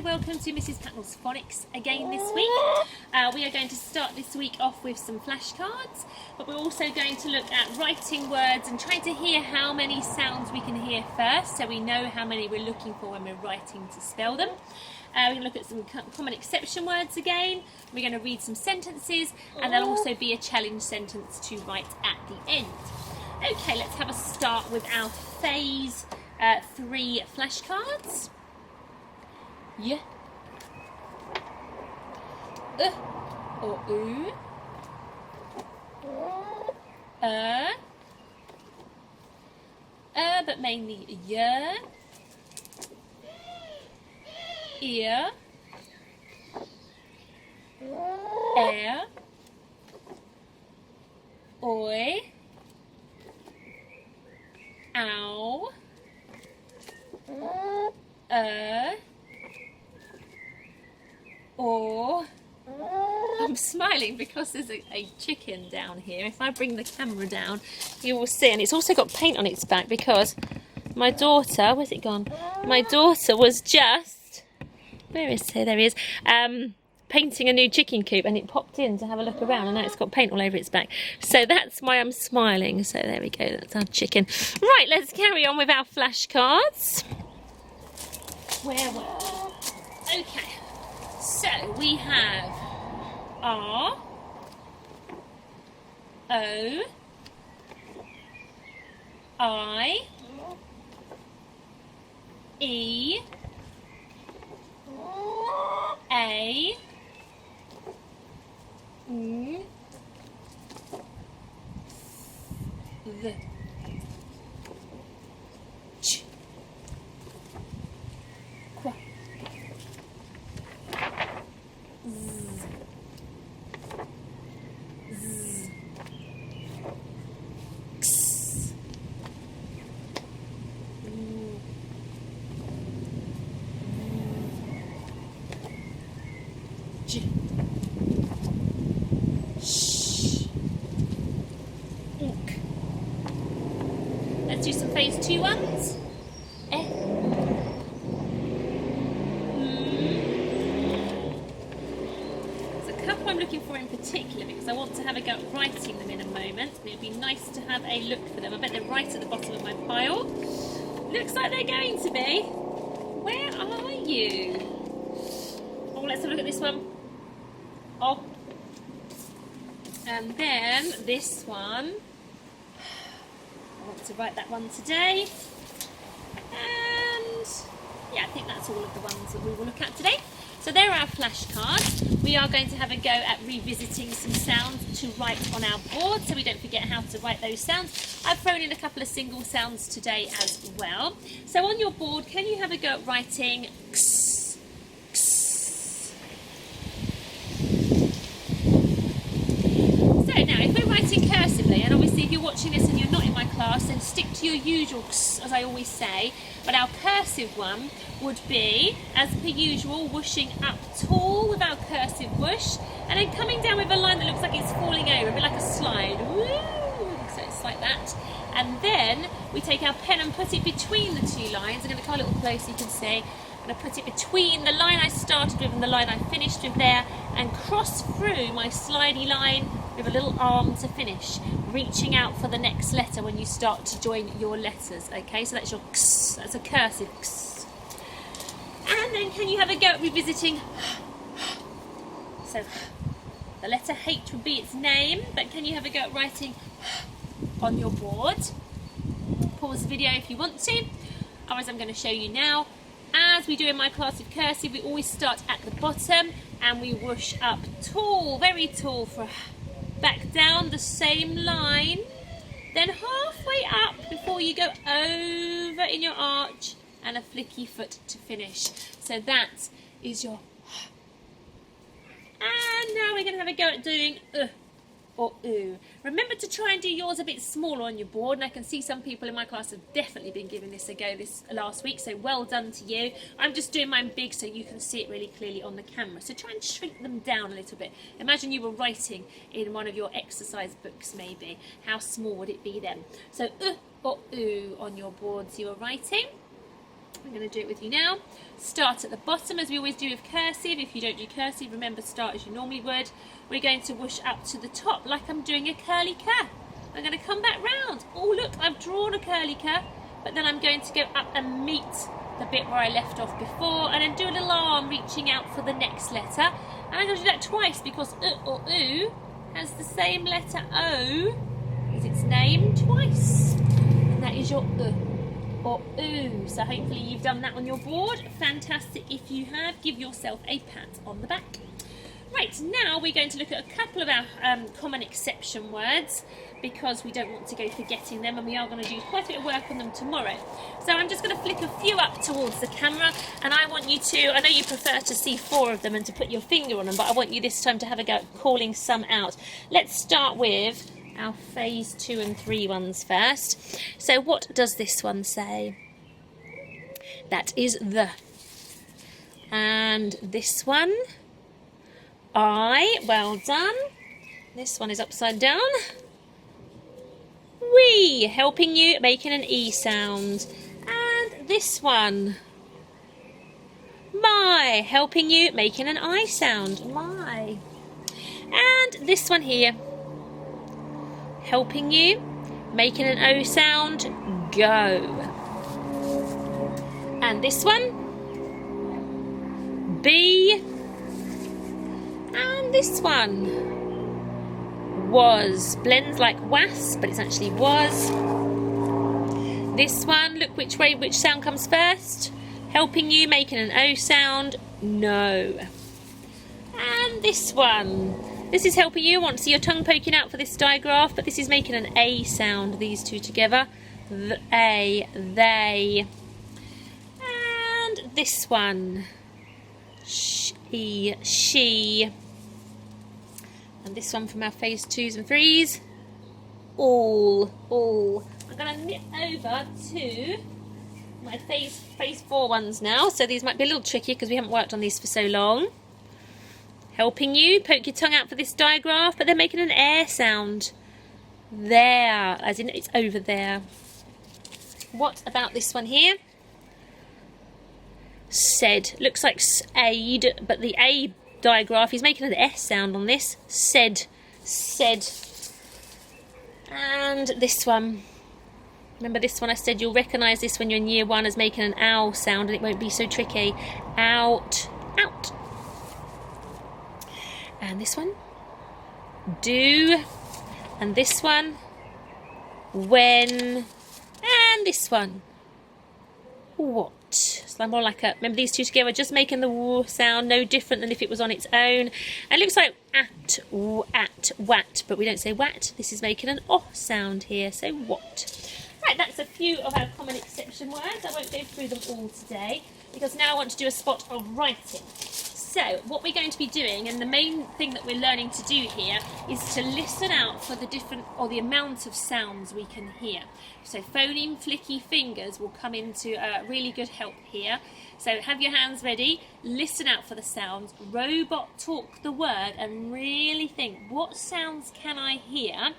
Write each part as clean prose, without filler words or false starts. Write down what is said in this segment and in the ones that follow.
and welcome to Mrs Patnell's Phonics again this week. We are going to start this week off with some flashcards, but we're also going to look at writing words and trying to hear how many sounds we can hear first, so we know how many we're looking for when we're writing to spell them. We're going to look at some common exception words again. We're going to read some sentences, and there'll also be a challenge sentence to write at the end. Okay, let's have a start with our phase 3 flashcards. Yeah. Or oo. But mainly yeah. Ear. Air. Oi. Ow. Or I'm smiling because there's a chicken down here. If I bring the camera down, you will see. And it's also got paint on its back because my daughter, where's it gone? My daughter was just, where is he? There he is. Painting a new chicken coop, and it popped in to have a look around, and now it's got paint all over its back. So that's why I'm smiling. So there we go, that's our chicken. Right, let's carry on with our flashcards. Where were we? Okay, so we have R, O, I, E, A, the ch qua z z x j sh unk. Let's do some phase 2 ones. There's a couple I'm looking for in particular because I want to have a go at writing them in a moment, and it'd be nice to have a look for them. I bet they're right at the bottom of my pile. Looks like they're going to be. Where are you? Oh, let's have a look at this one. Oh. And then this one. I want to write that one today. And yeah, I think that's all of the ones that we will look at today. So there are our flashcards. We are going to have a go at revisiting some sounds to write on our board so we don't forget how to write those sounds. I've thrown in a couple of single sounds today as well. So on your board, can you have a go at writing x, x? So now, if we're writing cursively, and obviously if you're watching this and you're not in my class, then stick to your usual x, as I always say. But our cursive one would be, as per usual, whooshing up tall with our cursive whoosh, and then coming down with a line that looks like it's falling over, a bit like a slide. Woo! So it's like that. And then we take our pen and put it between the two lines. I'm going to come a little closer, you can see. I'm going to put it between the line I started with and the line I finished with there, and cross through my slidey line with a little arm to finish, reaching out for the next letter when you start to join your letters. Okay, so that's your x, that's a cursive x. And then can you have a go at revisiting? So the letter H would be its name, but can you have a go at writing on your board? Pause the video if you want to, otherwise I'm going to show you now. As we do in my class of cursive, we always start at the bottom and we whoosh up tall, very tall, for back down the same line, then halfway up before you go over in your arch, and a flicky foot to finish. So that is your. And now we're going to have a go at doing or oo. Remember to try and do yours a bit smaller on your board, and I can see some people in my class have definitely been giving this a go this last week, so well done to you. I'm just doing mine big so you can see it really clearly on the camera, so try and shrink them down a little bit. Imagine you were writing in one of your exercise books maybe. How small would it be then? So or oo on your boards you are writing. I'm going to do it with you now. Start at the bottom as we always do with cursive. If you don't do cursive, remember start as you normally would. We're going to whoosh up to the top like I'm doing a curly cur. I'm going to come back round. Oh look, I've drawn a curly cur, but then I'm going to go up and meet the bit where I left off before, and then do a little arm reaching out for the next letter. And I'm going to do that twice because or oo has the same letter O as its name twice. And that is your or oo. So hopefully you've done that on your board. Fantastic. If you have, give yourself a pat on the back. Right, now we're going to look at a couple of our common exception words, because we don't want to go forgetting them, and we are going to do quite a bit of work on them tomorrow. So I'm just going to flick a few up towards the camera, and I want you to, I know you prefer to see 4 of them and to put your finger on them, but I want you this time to have a go at calling some out. Let's start with our phase 2 and 3 ones first. So what does this one say? That is the. And this one, I, well done. This one is upside down. We, helping you, making an E sound. And this one, my, helping you, making an I sound. My. And this one here, helping you, making an O sound. Go. And this one, B. And this one, was, blends like was, but it's actually was. This one, look which way, which sound comes first. Helping you, making an O sound. No. And this one, this is helping you. I want to see your tongue poking out for this digraph, but this is making an A sound, these two together. The A, they. And this one, she, she. And this one from our phase 2s and 3s, all. I'm going to nip over to my phase 4 ones now. So these might be a little tricky because we haven't worked on these for so long. Helping you, poke your tongue out for this digraph, but they're making an air sound. There, as in it's over there. What about this one here? Said, looks like aid, but the A digraph, he's making an S sound on this. Said. And this one, remember this one, I said you'll recognise this when you're in year 1 as making an ow sound, and it won't be so tricky. Out. And this one, do. And this one, when. And this one, what. So I'm more like a, remember these two together, just making the w sound, no different than if it was on its own. And it looks like at, wat, but we don't say wat. This is making an oh sound here, so what. Right, that's a few of our common exception words. I won't go through them all today, because now I want to do a spot of writing. So what we're going to be doing, and the main thing that we're learning to do here, is to listen out for the different, or the amount of sounds we can hear. So phoneme flicky fingers will come into really good help here. So have your hands ready, listen out for the sounds, robot talk the word, and really think, what sounds can I hear?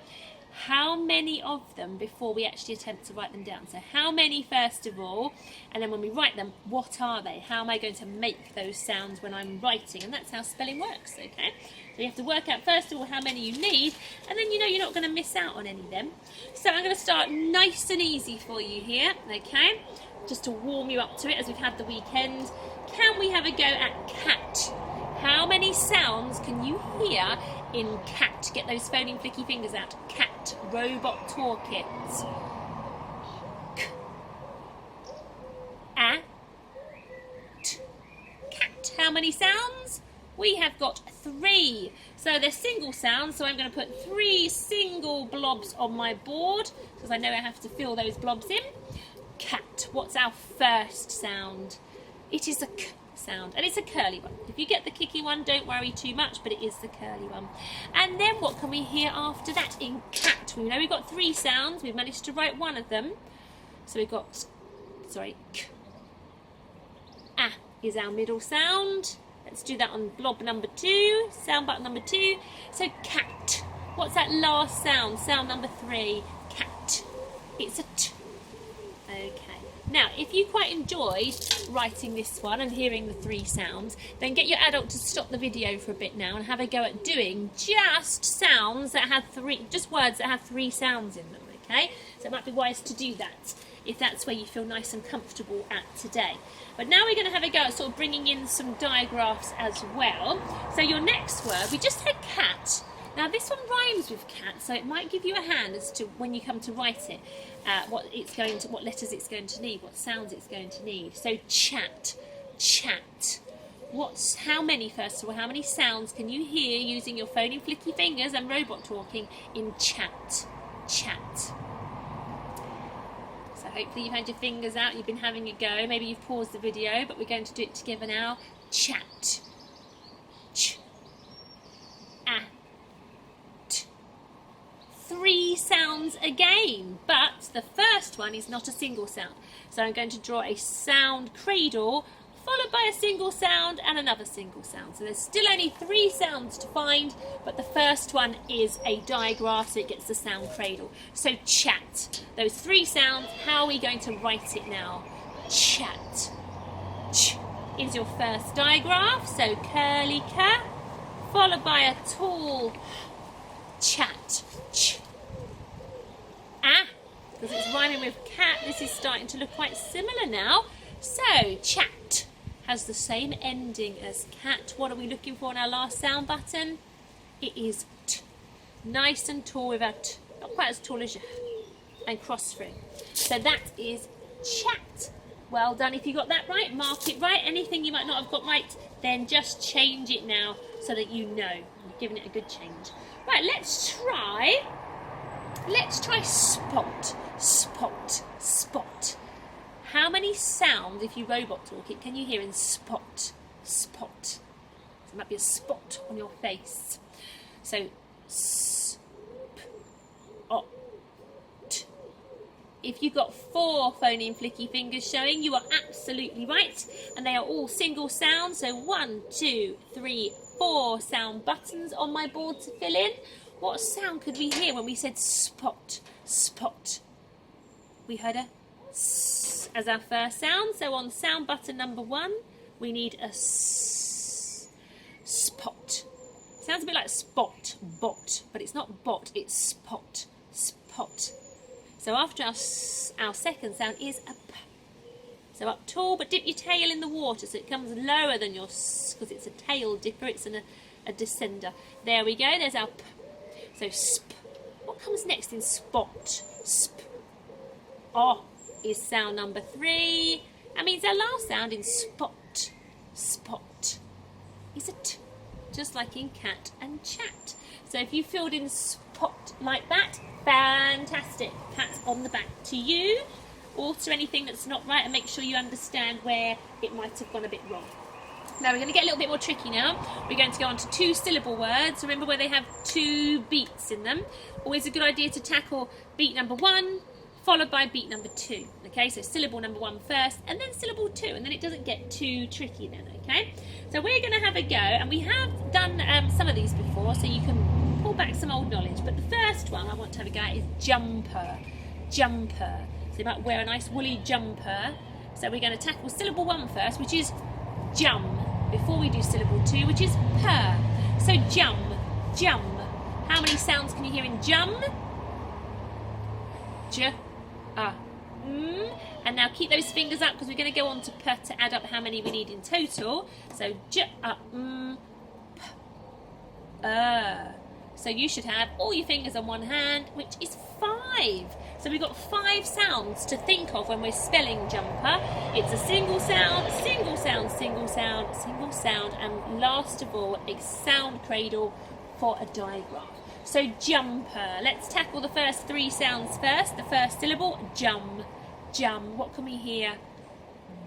How many of them before we actually attempt to write them down? So how many first of all, and then when we write them, what are they? How am I going to make those sounds when I'm writing? And that's how spelling works, okay? So you have to work out first of all how many you need, and then you know you're not going to miss out on any of them. So I'm going to start nice and easy for you here, okay? Just to warm you up to it as we've had the weekend. Can we have a go at cat? How many sounds can you hear in cat? Get those phoneme flicky fingers out. Cat. Robot talk it. K. A. T. Cat. How many sounds? We have got 3. So they're single sounds, so I'm going to put 3 single blobs on my board, because I know I have to fill those blobs in. Cat. What's our first sound? It is a k sound, and it's a curly one. If you get the kicky one, don't worry too much, but it is the curly one. And then what can we hear after that in cat? We know we've got 3 sounds. We've managed to write one of them. So we've got, k. A is our middle sound. Let's do that on blob number 2, sound button number 2. So cat. What's that last sound? Sound number 3, cat. It's a t. Okay. Now, if you quite enjoyed writing this one and hearing the 3 sounds, then get your adult to stop the video for a bit now and have a go at doing just sounds that have just words that have 3 sounds in them, okay? So it might be wise to do that if that's where you feel nice and comfortable at today. But now we're going to have a go at sort of bringing in some digraphs as well. So your next word, we just had cat. Now this one rhymes with cat, so it might give you a hand as to when you come to write it, what letters it's going to need, what sounds it's going to need. So chat, chat. How many, first of all, how many sounds can you hear using your phony flicky fingers and robot talking in chat, chat? So hopefully you've had your fingers out, you've been having a go, maybe you've paused the video, but we're going to do it together now. Chat, ch, ah. 3 sounds again, but the first one is not a single sound. So I'm going to draw a sound cradle followed by a single sound and another single sound. So there's still only 3 sounds to find, but the first one is a digraph, so it gets the sound cradle. So chat. Those 3 sounds, how are we going to write it now? Chat. Ch is your first digraph, so curly K, followed by a tall chat. Ch. Ah, because it's rhyming with cat, this is starting to look quite similar now. So, chat has the same ending as cat. What are we looking for in our last sound button? It is t. Nice and tall with our t. Not quite as tall as you. And cross through. So that is chat. Well done if you got that right. Mark it right. Anything you might not have got right, then just change it now so that you know. You're giving it a good change. Right, let's try spot, spot, spot. How many sounds, if you robot talk it, can you hear in spot, spot? So there might be a spot on your face. So, spot. If you've got 4 phony and flicky fingers showing, you are absolutely right. And they are all single sounds. So 1, 2, 3, 4 sound buttons on my board to fill in. What sound could we hear when we said spot, spot? We heard a s as our first sound. So on sound button number 1, we need a s, spot. Sounds a bit like spot, bot, but it's not bot, it's spot, spot. So after our second sound is a p. So up tall, but dip your tail in the water so it comes lower than your s, because it's a tail dipper, it's a descender. There we go, there's our p. So sp. What comes next in spot? Sp. Oh is sound number 3. That means our last sound in spot, spot, is a t, just like in cat and chat. So if you filled in spot like that, fantastic. Pat on the back to you. Alter anything that's not right and make sure you understand where it might have gone a bit wrong. Now we're going to get a little bit more tricky now. We're going to go on to 2-syllable words. Remember where they have 2 beats in them. Always a good idea to tackle beat number 1 followed by beat number 2. Okay, so syllable number 1 first and then syllable 2, and then it doesn't get too tricky then, okay? So we're going to have a go, and we have done some of these before, so you can pull back some old knowledge. But the first one I want to have a go at is jumper, jumper. So you might wear a nice woolly jumper. So we're going to tackle syllable 1 first, which is jum, before we do syllable 2, which is purr. So jum, jum. How many sounds can you hear in jum? J, and now keep those fingers up because we're going to go on to purr to add up how many we need in total. So j, p, So you should have all your fingers on one hand, which is 5. So we've got 5 sounds to think of when we're spelling jumper. It's a single sound, single sound, single sound, single sound, and last of all, a sound cradle for a digraph. So jumper. Let's tackle the first 3 sounds first. The first syllable, jum, jum. What can we hear?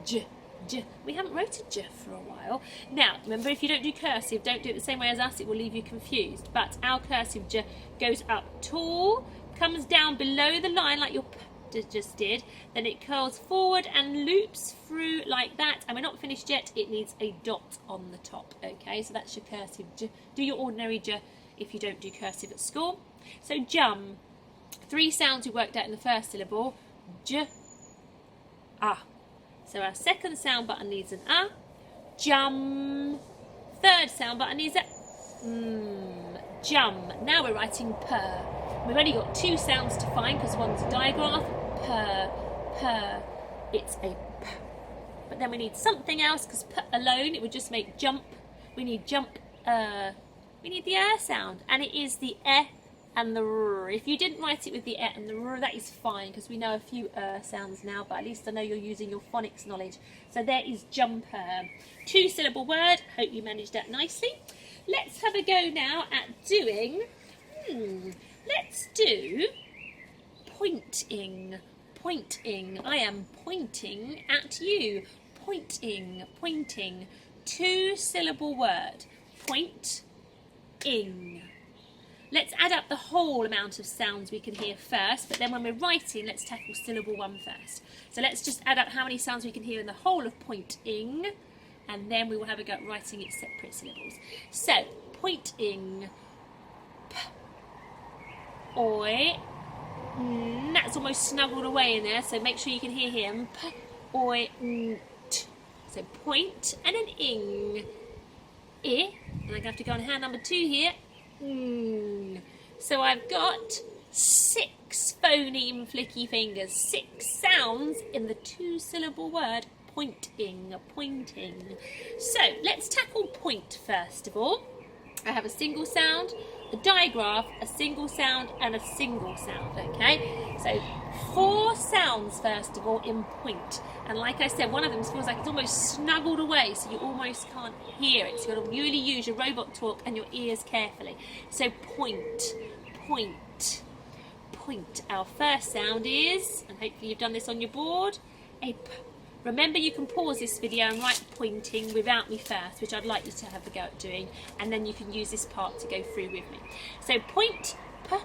J, j. We haven't wrote a j for a while. Now, remember, if you don't do cursive, don't do it the same way as us, it will leave you confused. But our cursive j goes up tall, comes down below the line like your p just did, then it curls forward and loops through like that, and we're not finished yet, it needs a dot on the top, okay? So that's your cursive j. Do your ordinary j if you don't do cursive at school. So jum, 3 sounds we worked out in the first syllable, j, ah. So our second sound button needs an ah. Jum. Third sound button needs a jum. Now we're writing purr. We've only got two sounds to find because one's a digraph. Purr, purr. It's a p. But then we need something else because p alone it would just make jump. We need jump. We need the sound, and it is the and the r. If you didn't write it with the and the r, that is fine because we know a few sounds now, but at least I know you're using your phonics knowledge. So there is jumper. 2-syllable word. Hope you managed that nicely. Let's have a go now at doing, let's do pointing. Pointing. I am pointing at you. Pointing, pointing. 2-syllable word. Point-ing. Let's add up the whole amount of sounds we can hear first, but then when we're writing, let's tackle syllable 1 first. So let's just add up how many sounds we can hear in the whole of pointing, and then we will have a go at writing its separate syllables. So, pointing. P. Oi. That's almost snuggled away in there, so make sure you can hear him. P. Oi. T. So point and an ing. I. And I'm going to have to go on hand number 2 here. So I've got 6 phoneme flicky fingers, 6 sounds in the 2-syllable word pointing, pointing. So let's tackle point first of all. I have a single sound, a digraph, a single sound and a single sound, okay? So 4 sounds first of all in point. And like I said, one of them feels like it's almost snuggled away, so you almost can't hear it. So you've got to really use your robot talk and your ears carefully. So point, point, point. Our first sound is, and hopefully you've done this on your board, a p. Remember, you can pause this video and write pointing without me first, which I'd like you to have a go at doing, and then you can use this part to go through with me. So point, p,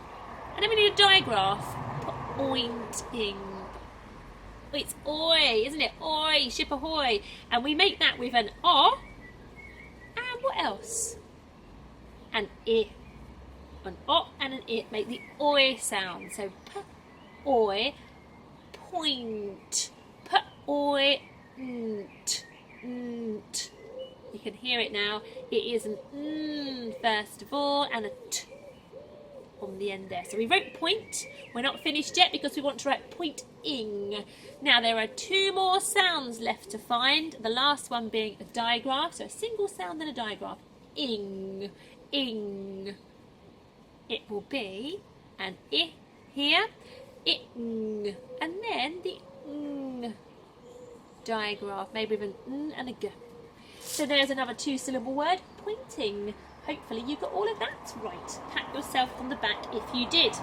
and then we need a digraph. Pointing. It's oi, isn't it? Oi, ship ahoy. And we make that with an o. And what else? An I. An o and an I make the oi sound. So p, oi, point. P, oi, nt, nt. You can hear it now. It is an first of all, and a t on the end there. So we wrote point. We're not finished yet because we want to write pointing. Now there are 2 more sounds left to find. The last one being a digraph. So a single sound and a digraph. Ing, ing. It will be an I here, ing, and then the ng digraph, maybe with an n and a g. So there's another 2-syllable word, pointing. Hopefully you got all of that right. Pat yourself on the back if you did.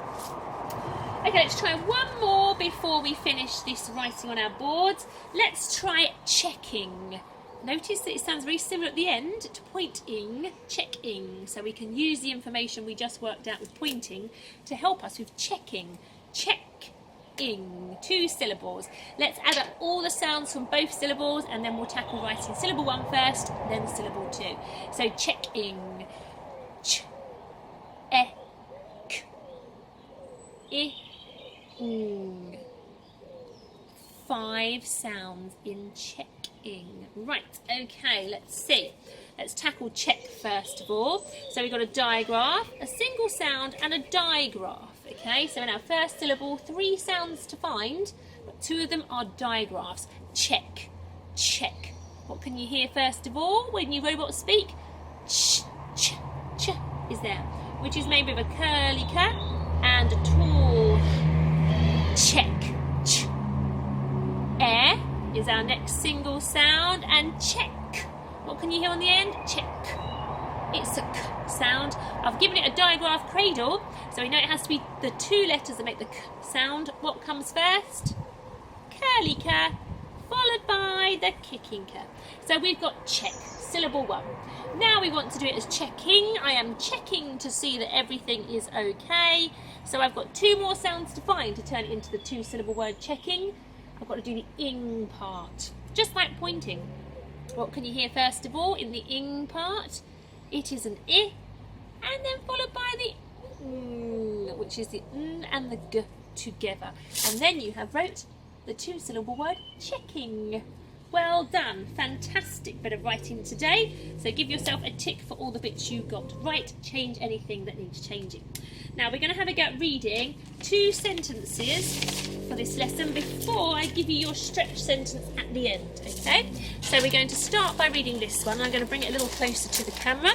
Okay, let's try one more before we finish this writing on our boards. Let's try checking. Notice that it sounds very similar at the end to pointing, checking. So we can use the information we just worked out with pointing to help us with checking. Check-ing, 2 syllables. Let's add up all the sounds from both syllables and then we'll tackle writing syllable 1 first, then syllable 2. So checking. Ch, e, k, I, ng. 5 sounds in checking. Right, okay, let's see. Let's tackle check first of all. So we've got a digraph, a single sound and a digraph. Okay, so in our first syllable, 3 sounds to find, but 2 of them are digraphs. Check, check. What can you hear first of all when you robots speak? Ch, ch, ch is there, which is made with a curly cat and a tall check, ch. Air is our next single sound, and check. What can you hear on the end? Check. It's a k sound. I've given it a digraph cradle, so we know it has to be the 2 letters that make the k sound. What comes first? Curly k, followed by the kicking k. So we've got check, syllable 1. Now we want to do it as checking. I am checking to see that everything is okay. So I've got 2 more sounds to find to turn it into the 2-syllable word checking. I've got to do the ing part, just like pointing. What can you hear first of all in the ing part? It is an I, and then followed by the ng, which is the n and the g together. And then you have wrote the two-syllable word checking. Well done. Fantastic bit of writing today. So give yourself a tick for all the bits you got right. Change anything that needs changing. Now we're going to have a go at reading 2 sentences for this lesson before I give you your stretch sentence at the end, okay? So we're going to start by reading this one. I'm going to bring it a little closer to the camera.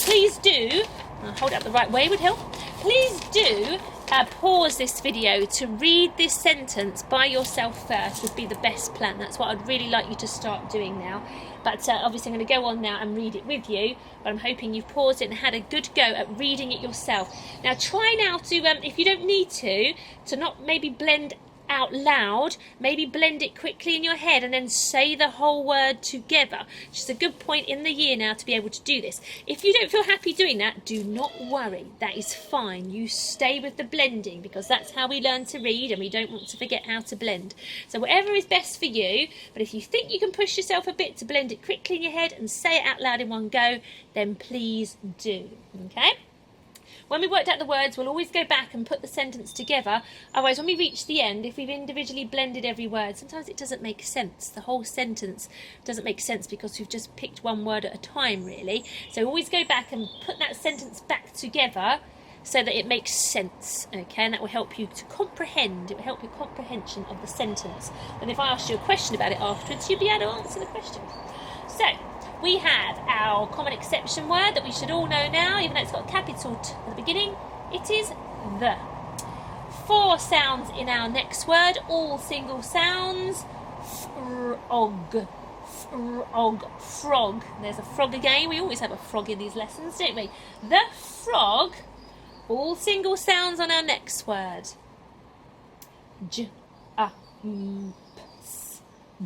Please do, I'll hold it up the right way would help. Please do pause this video to read this sentence by yourself first would be the best plan. That's what I'd really like you to start doing now. But obviously I'm going to go on now and read it with you, but I'm hoping you've paused it and had a good go at reading it yourself. Now try now to, if you don't need to not maybe blend out loud, maybe blend it quickly in your head and then say the whole word together, which is a good point in the year now to be able to do this. If you don't feel happy doing that, do not worry, that is fine. You stay with the blending because that's how we learn to read and we don't want to forget how to blend. So whatever is best for you, but if you think you can push yourself a bit to blend it quickly in your head and say it out loud in one go, then please do, okay? When we worked out the words, we'll always go back and put the sentence together. Otherwise, when we reach the end, if we've individually blended every word, sometimes it doesn't make sense. The whole sentence doesn't make sense because we've just picked one word at a time, really. So always go back and put that sentence back together so that it makes sense, okay? And that will help you to comprehend. It will help your comprehension of the sentence. And if I ask you a question about it afterwards, you'll be able to answer the question. So, we have our common exception word that we should all know now, even though it's got a capital T at the beginning. It is the. 4 sounds in our next word, all single sounds. Frog, frog, frog. There's a frog again. We always have a frog in these lessons, don't we? The frog, all single sounds on our next word. Jumps,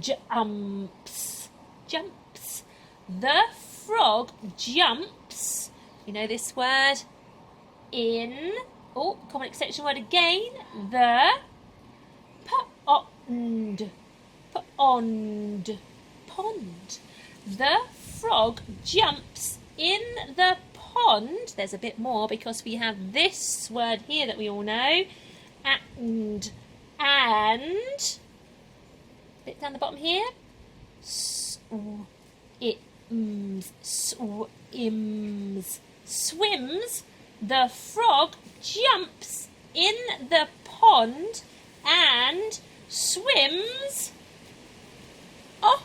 jumps, jumps. The frog jumps, you know this word, in, common exception word again, the pond, pond, pond. The frog jumps in the pond. There's a bit more because we have this word here that we all know, and, bit down the bottom here, it swims. The frog jumps in the pond and swims off.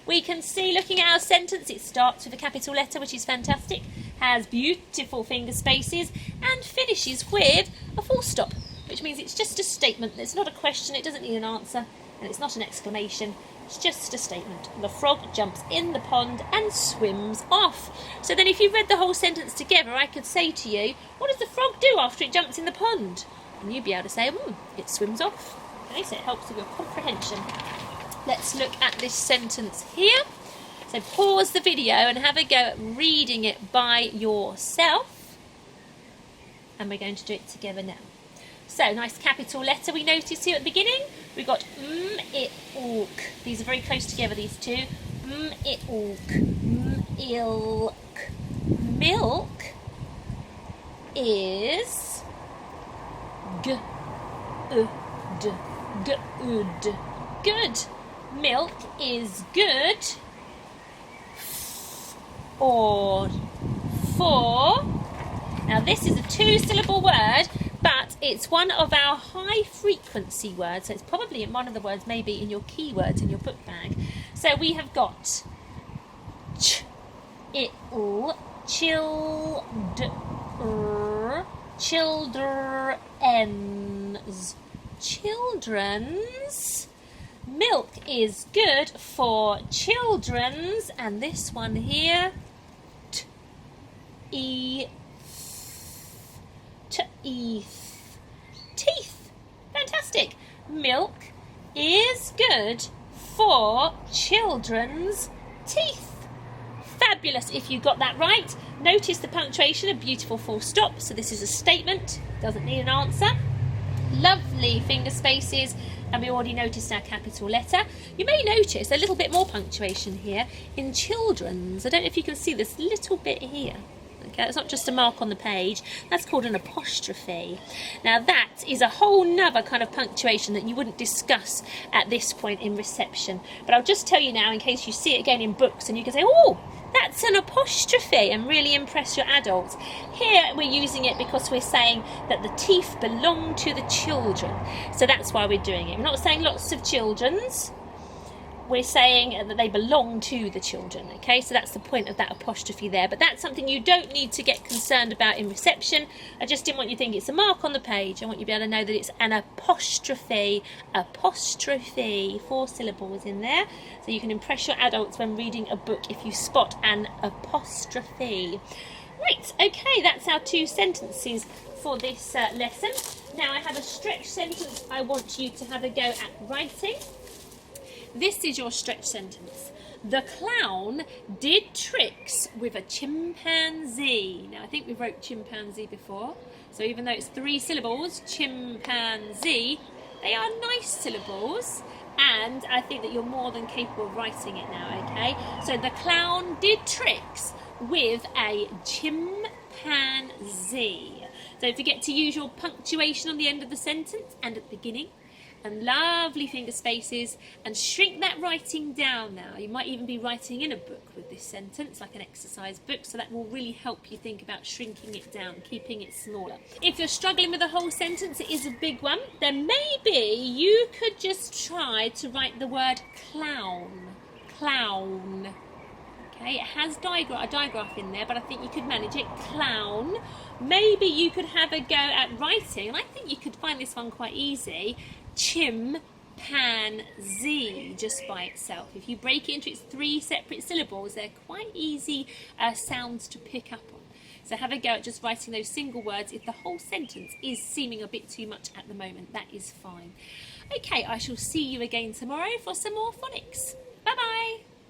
We can see, looking at our sentence, it starts with a capital letter, which is fantastic, has beautiful finger spaces, and finishes with a full stop, which means it's just a statement. It's not a question, it doesn't need an answer, and it's not an exclamation. It's just a statement. The frog jumps in the pond and swims off. So then if you read the whole sentence together, I could say to you, what does the frog do after it jumps in the pond? And you'd be able to say, it swims off. Okay, so it helps with your comprehension. Let's look at this sentence here. So pause the video and have a go at reading it by yourself. And we're going to do it together now. So, nice capital letter we noticed here at the beginning. We've got it, ook. These are very close together, these two. It, ook. Ilk. Milk is good. Good. Good. Milk is good. Or for. Now, this is a 2-syllable word, but it's one of our high frequency words, so it's probably in one of the words maybe in your keywords in your book bag. So we have got it'll, children's, children's. Milk is good for children's, and this one here, teeth. Fantastic. Milk is good for children's teeth. Fabulous if you got that right. Notice the punctuation, a beautiful full stop. So this is a statement, doesn't need an answer. Lovely finger spaces, and we already noticed our capital letter. You may notice a little bit more punctuation here in children's. I don't know if you can see this little bit here. Okay, it's not just a mark on the page, that's called an apostrophe. Now that is a whole nother kind of punctuation that you wouldn't discuss at this point in reception. But I'll just tell you now, in case you see it again in books and you can say, oh, that's an apostrophe, and really impress your adults. Here we're using it because we're saying that the teeth belong to the children. So that's why we're doing it. We're not saying lots of children's. We're saying that they belong to the children, okay? So that's the point of that apostrophe there. But that's something you don't need to get concerned about in reception. I just didn't want you to think it's a mark on the page. I want you to be able to know that it's an apostrophe. Apostrophe. 4 syllables in there. So you can impress your adults when reading a book if you spot an apostrophe. Right, okay, that's our 2 sentences for this lesson. Now I have a stretch sentence I want you to have a go at writing. This is your stretch sentence. The clown did tricks with a chimpanzee. Now, I think we wrote chimpanzee before. So even though it's 3 syllables, chimpanzee, they are nice syllables. And I think that you're more than capable of writing it now, okay? So the clown did tricks with a chimpanzee. Don't forget to use your punctuation on the end of the sentence and at the beginning. And lovely finger spaces, and shrink that writing down now. You might even be writing in a book with this sentence, like an exercise book, so that will really help you think about shrinking it down, keeping it smaller. If you're struggling with a whole sentence, it is a big one, then maybe you could just try to write the word clown. Clown. Okay, it has a digraph in there, but I think you could manage it. Clown. Maybe you could have a go at writing, and I think you could find this one quite easy. Chimpanzee, just by itself. If you break it into its 3 separate syllables, they're quite easy sounds to pick up on. So have a go at just writing those single words. If the whole sentence is seeming a bit too much at the moment, that is fine. Okay, I shall see you again tomorrow for some more phonics. Bye-bye.